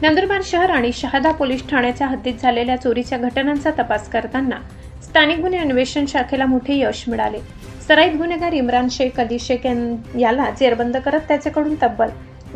नंदुरबार शहर आणि शहादा पोलीस ठाण्याच्या हद्दीत झालेल्या चोरीच्या घटनांचा तपास करताना स्थानिक गुन्हे अन्वेषण शाखेला मोठे यश मिळाले. सराईत गुन्हेगार इम्रान शेख अली शेख याला जेरबंद करत त्याच्याकडून तब्बल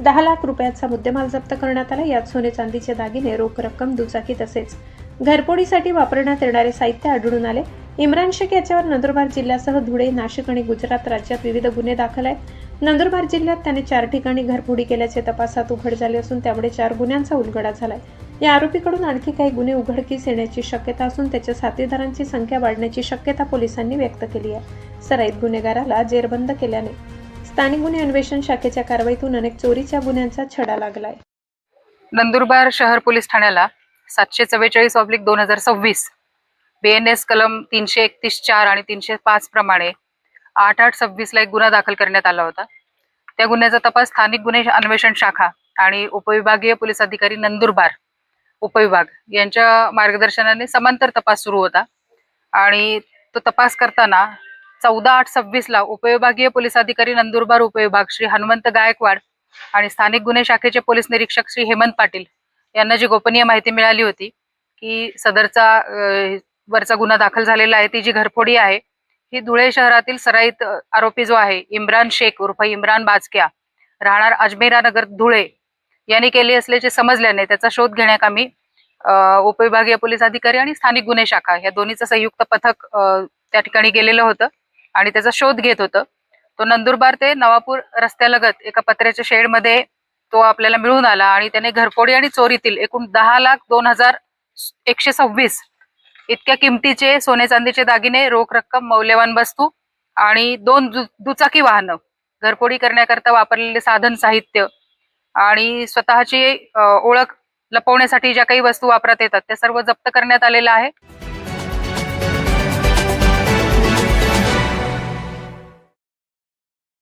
10 लाख रुपयाचा मुद्देमाल जप्त करण्यात आला. यात सोने चांदीचे दागिने, रोख रक्कम, दुचाकी तसेच घरफोडीसाठी वापरण्यात येणारे साहित्य आढळून आले. इम्रान शेख याच्यावर नंदुरबार जिल्ह्यासह धुळे, नाशिक आणि गुजरात राज्यात विविध गुन्हे दाखल आहेत. नंदुरबार जिल्ह्यात त्याने 4 ठिकाणी घरफोडी केल्याचे तपासात उघड झाले असून त्यामुळे 4 गुन्ह्यांचा उलगडा झालाय. या आरोपीकडून आणखी काही गुन्हे उघडकीस येण्याची शक्यता असून त्याच्या साथीदारांची संख्या वाढण्याची शक्यता पोलिसांनी व्यक्त केली आहे. सराईत गुन्हेगाराला जेरबंद केल्याने स्थानिक गुन्हे अन्वेषण शाखेच्या कारवाईतून अनेक चोरीच्या गुन्ह्यांचा छडा लागलाय. नंदुरबार शहर पोलीस ठाण्याला 744/2026 BNS कलम 331(4) आणि 305 प्रमाणे 8826 ला एक गुन्हा दाखल करण्यात आला होता. त्या गुन्ह्याचा तपास स्थानिक गुन्हे अन्वेषण शाखा आणि उपविभागीय पोलीस अधिकारी नंदुरबार उपविभाग यांच्या मार्गदर्शनाने समांतर तपास सुरू होता आणि तो तपास करताना 14/8/26 ला उपविभागीय पोलीस अधिकारी नंदुरबार उपविभाग श्री हनुमंत गायकवाड आणि स्थानिक गुन्हे शाखेचे पोलीस निरीक्षक श्री हेमंत पाटील यांना जी गोपनीय माहिती मिळाली होती की सदरचा वरचा गुन्हा दाखल झालेला आहे, ती जी घरफोडी आहे ही धुळे शहरातील सराईत आरोपी जो आहे इम्रान शेख उर्फ इम्रान बाजक्या राहणार अजमेरा नगर धुळे यांनी केली असल्याचे समजल्याने त्याचा शोध घेण्याकामी उपविभागीय पोलीस अधिकारी आणि स्थानिक गुन्हे शाखा या दोन्हीचं संयुक्त पथक त्या ठिकाणी गेलेलं होतं आणि त्याचा शोध घेत होतं. तो नंदुरबार ते नवापूर रस्त्यालगत एका पत्र्याच्या शेडमध्ये तो आपल्याला मिळून आला आणि त्याने घरफोडी आणि चोरीतील एकूण 10,02,126 इतक्या किमतीचे सोने चांदीचे दागिने, रोख रक्कम, मौल्यवान वस्तू आणि 2 दुचाकी वाहनं, घरफोडी करण्याकरता वापरलेले साधन साहित्य आणि स्वतःची ओळख लपवण्यासाठी ज्या काही वस्तू वापरात येतात त्या सर्व जप्त करण्यात आलेल्या आहे.